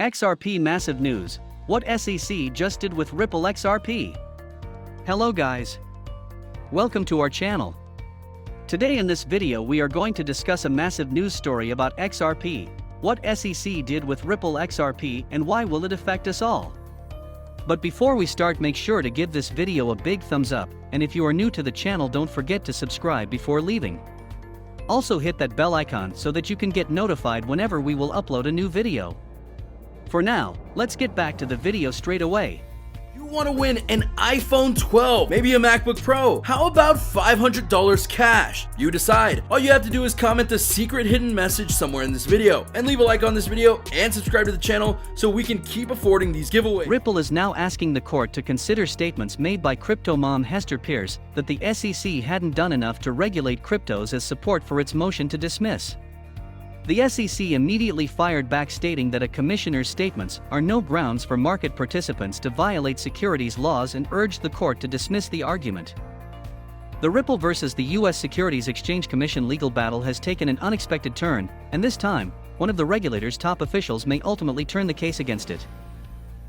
XRP massive news, what SEC just did with Ripple XRP. Hello guys. Welcome to our channel. Today in this video we are going to discuss a massive news story about XRP, what SEC did with Ripple XRP and why will it affect us all. But before we start, make sure to give this video a big thumbs up, and if you are new to the channel don't forget to subscribe before leaving. Also hit that bell icon so that you can get notified whenever we will upload a new video. For now, let's get back to the video straight away. You want to win an iPhone 12, maybe a MacBook Pro. How about $500 cash? You decide. All you have to do is comment the secret hidden message somewhere in this video and leave a like on this video and subscribe to the channel so we can keep affording these giveaways. Ripple is now asking the court to consider statements made by Crypto Mom Hester Peirce that the SEC hadn't done enough to regulate cryptos as support for its motion to dismiss. The SEC immediately fired back, stating that a commissioner's statements are no grounds for market participants to violate securities laws, and urged the court to dismiss the argument. The Ripple versus the U.S. Securities Exchange Commission legal battle has taken an unexpected turn, and this time, one of the regulator's top officials may ultimately turn the case against it.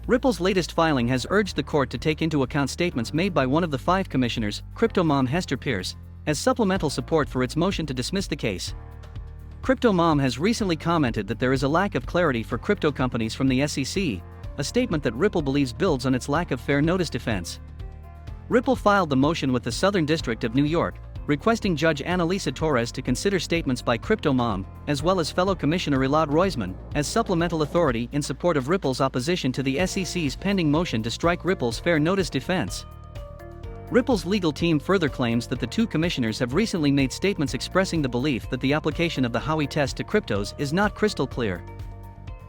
Ripple's latest filing has urged the court to take into account statements made by one of the 5 commissioners, Crypto Mom Hester Peirce, as supplemental support for its motion to dismiss the case. Crypto Mom has recently commented that there is a lack of clarity for crypto companies from the SEC, a statement that Ripple believes builds on its lack of fair notice defense. Ripple filed the motion with the Southern District of New York, requesting Judge Analisa Torres to consider statements by Crypto Mom, as well as fellow Commissioner Elad Roisman, as supplemental authority in support of Ripple's opposition to the SEC's pending motion to strike Ripple's fair notice defense. Ripple's legal team further claims that the 2 commissioners have recently made statements expressing the belief that the application of the Howey test to cryptos is not crystal clear.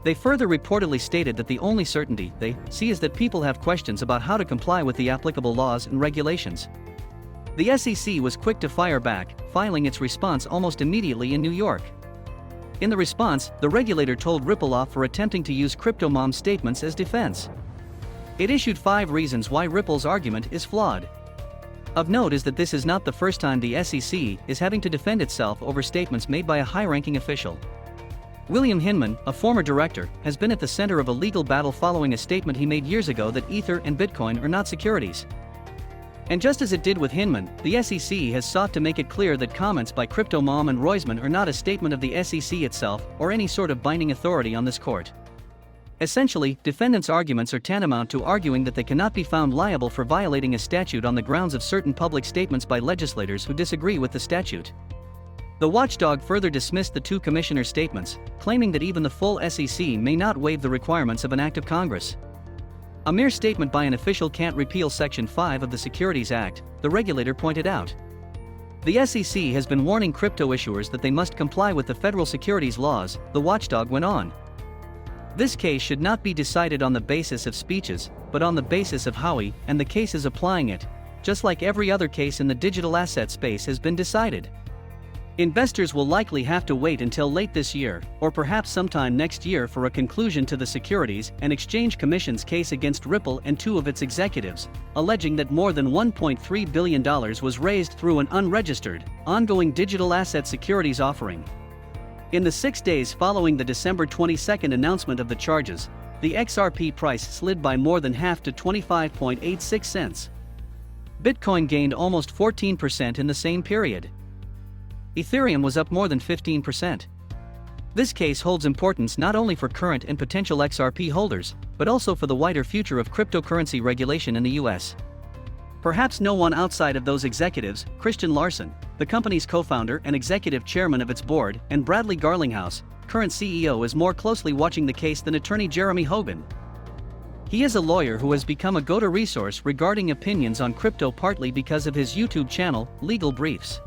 They further reportedly stated that the only certainty they see is that people have questions about how to comply with the applicable laws and regulations. The SEC was quick to fire back, filing its response almost immediately in New York. In the response, the regulator told Ripple off for attempting to use Crypto Mom's statements as defense. It issued 5 reasons why Ripple's argument is flawed. Of note is that this is not the first time the SEC is having to defend itself over statements made by a high-ranking official. William Hinman, a former director, has been at the center of a legal battle following a statement he made years ago that Ether and Bitcoin are not securities. And just as it did with Hinman, the SEC has sought to make it clear that comments by Crypto Mom and Roisman are not a statement of the SEC itself or any sort of binding authority on this court. Essentially, defendants' arguments are tantamount to arguing that they cannot be found liable for violating a statute on the grounds of certain public statements by legislators who disagree with the statute. The watchdog further dismissed the 2 commissioners' statements, claiming that even the full SEC may not waive the requirements of an act of Congress. A mere statement by an official can't repeal Section 5 of the Securities Act, the regulator pointed out. The SEC has been warning crypto issuers that they must comply with the federal securities laws, the watchdog went on. This case should not be decided on the basis of speeches, but on the basis of Howey and the cases applying it, just like every other case in the digital asset space has been decided. Investors will likely have to wait until late this year, or perhaps sometime next year, for a conclusion to the Securities and Exchange Commission's case against Ripple and 2 of its executives, alleging that more than $1.3 billion was raised through an unregistered, ongoing digital asset securities offering. In the 6 days following the December 22 announcement of the charges, the XRP price slid by more than half to 25.86 cents. Bitcoin gained almost 14% in the same period. Ethereum was up more than 15%. This case holds importance not only for current and potential XRP holders, but also for the wider future of cryptocurrency regulation in the U.S. Perhaps no one outside of those executives, Christian Larson, the company's co-founder and executive chairman of its board, and Bradley Garlinghouse, current CEO, is more closely watching the case than attorney Jeremy Hogan. He is a lawyer who has become a go-to resource regarding opinions on crypto, partly because of his YouTube channel, Legal Briefs.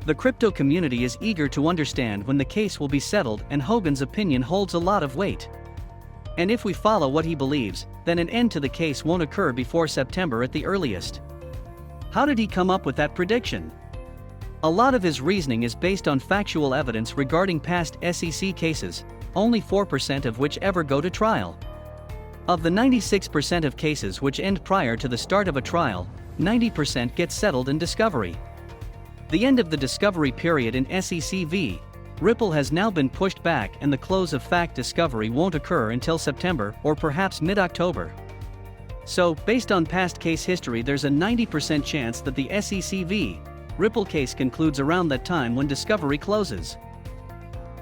The crypto community is eager to understand when the case will be settled, and Hogan's opinion holds a lot of weight. And if we follow what he believes, then an end to the case won't occur before September at the earliest. How did he come up with that prediction? A lot of his reasoning is based on factual evidence regarding past SEC cases, only 4% of which ever go to trial. Of the 96% of cases which end prior to the start of a trial, 90% get settled in discovery. The end of the discovery period in SEC v. Ripple has now been pushed back and the close of fact discovery won't occur until September or perhaps mid-October. So, based on past case history, there's a 90% chance that the SEC v. Ripple case concludes around that time when discovery closes.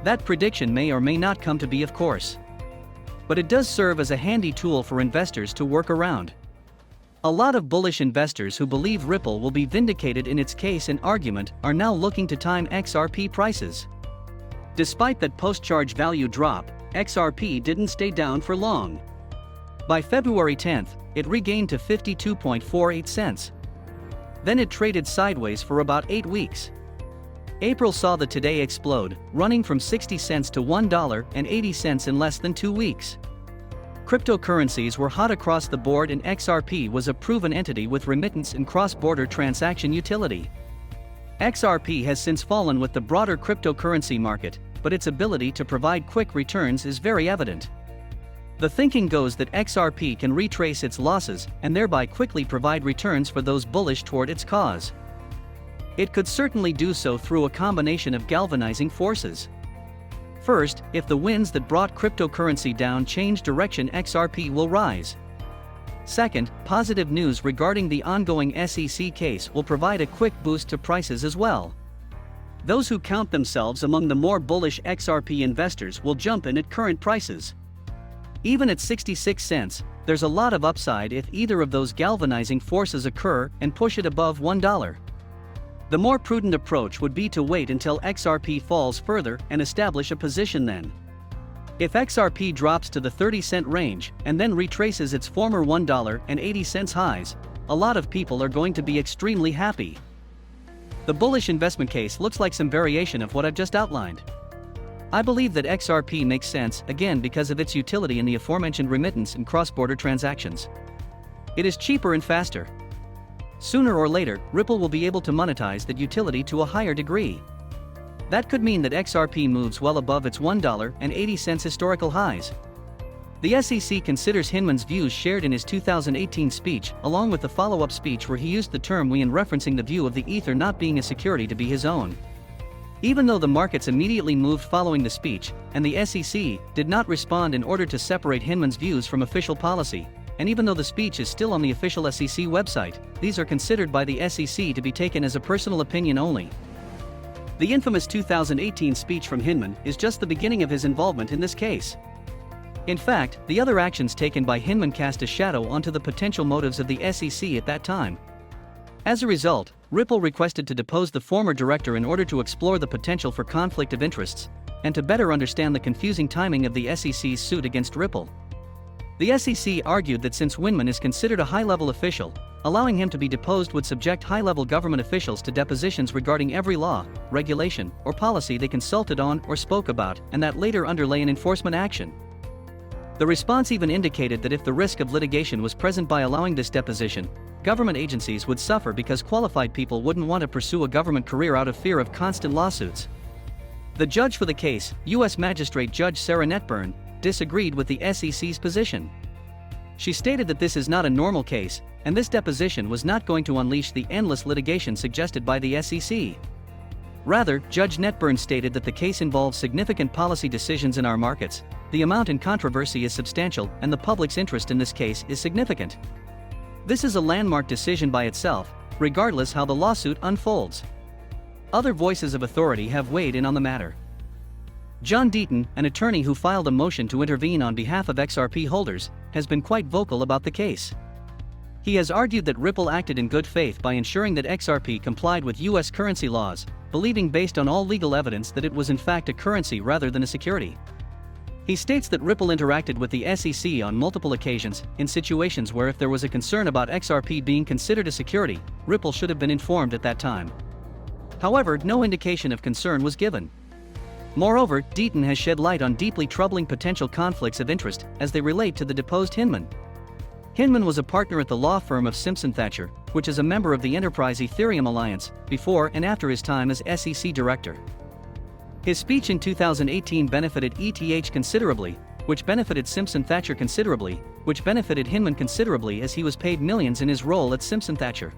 That prediction may or may not come to be, of course. But it does serve as a handy tool for investors to work around. A lot of bullish investors who believe Ripple will be vindicated in its case and argument are now looking to time XRP prices. Despite that post-charge value drop, XRP didn't stay down for long. By February 10th, it regained to 52.48 cents. Then it traded sideways for about 8 weeks. April saw the today explode, running from 60 cents to $1.80 in less than 2 weeks. Cryptocurrencies were hot across the board and XRP was a proven entity with remittance and cross-border transaction utility. XRP has since fallen with the broader cryptocurrency market, but its ability to provide quick returns is very evident. The thinking goes that XRP can retrace its losses and thereby quickly provide returns for those bullish toward its cause. It could certainly do so through a combination of galvanizing forces. First, if the winds that brought cryptocurrency down change direction, XRP will rise. Second, positive news regarding the ongoing SEC case will provide a quick boost to prices as well. Those who count themselves among the more bullish XRP investors will jump in at current prices. Even at 66 cents, there's a lot of upside if either of those galvanizing forces occur and push it above $1. The more prudent approach would be to wait until XRP falls further and establish a position then. If XRP drops to the 30-cent range and then retraces its former $1.80 highs, a lot of people are going to be extremely happy. The bullish investment case looks like some variation of what I've just outlined. I believe that XRP makes sense, again because of its utility in the aforementioned remittance and cross-border transactions. It is cheaper and faster. Sooner or later, Ripple will be able to monetize that utility to a higher degree. That could mean that XRP moves well above its $1.80 historical highs. The SEC considers Hinman's views shared in his 2018 speech, along with the follow-up speech where he used the term "we" in referencing the view of the Ether not being a security to be his own. Even though the markets immediately moved following the speech, and the SEC did not respond in order to separate Hinman's views from official policy, and even though the speech is still on the official SEC website, these are considered by the SEC to be taken as a personal opinion only. The infamous 2018 speech from Hinman is just the beginning of his involvement in this case. In fact, the other actions taken by Hinman cast a shadow onto the potential motives of the SEC at that time. As a result, Ripple requested to depose the former director in order to explore the potential for conflict of interests, and to better understand the confusing timing of the SEC's suit against Ripple. The SEC argued that since Hinman is considered a high-level official, allowing him to be deposed would subject high-level government officials to depositions regarding every law, regulation, or policy they consulted on or spoke about, and that later underlay an enforcement action. The response even indicated that if the risk of litigation was present by allowing this deposition, government agencies would suffer because qualified people wouldn't want to pursue a government career out of fear of constant lawsuits. The judge for the case, U.S. Magistrate Judge Sarah Netburn, disagreed with the SEC's position. She stated that this is not a normal case, and this deposition was not going to unleash the endless litigation suggested by the SEC. Rather, Judge Netburn stated that the case involves significant policy decisions in our markets, the amount in controversy is substantial, and the public's interest in this case is significant. This is a landmark decision by itself, regardless how the lawsuit unfolds. Other voices of authority have weighed in on the matter. John Deaton, an attorney who filed a motion to intervene on behalf of XRP holders, has been quite vocal about the case. He has argued that Ripple acted in good faith by ensuring that XRP complied with U.S. currency laws, believing based on all legal evidence that it was in fact a currency rather than a security. He states that Ripple interacted with the SEC on multiple occasions, in situations where if there was a concern about XRP being considered a security, Ripple should have been informed at that time. However, no indication of concern was given. Moreover, Deaton has shed light on deeply troubling potential conflicts of interest as they relate to the deposed Hinman. Hinman was a partner at the law firm of Simpson Thacher, which is a member of the Enterprise Ethereum Alliance, before and after his time as SEC director. His speech in 2018 benefited ETH considerably, which benefited Simpson Thacher considerably, which benefited Hinman considerably as he was paid millions in his role at Simpson Thacher.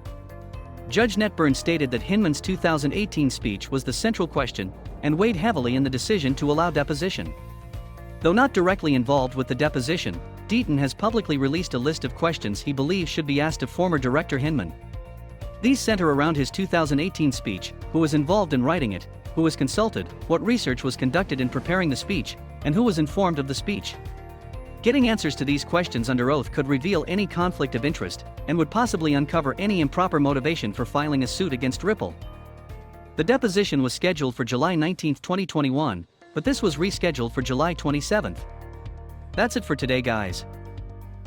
Judge Netburn stated that Hinman's 2018 speech was the central question and weighed heavily in the decision to allow deposition. Though not directly involved with the deposition, Deaton has publicly released a list of questions he believes should be asked of former director Hinman. These center around his 2018 speech, who was involved in writing it, who was consulted, what research was conducted in preparing the speech, and who was informed of the speech. Getting answers to these questions under oath could reveal any conflict of interest and would possibly uncover any improper motivation for filing a suit against Ripple. The deposition was scheduled for July 19, 2021, but this was rescheduled for July 27. That's it for today, guys.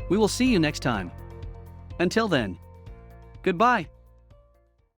We will see you next time. Until then, goodbye.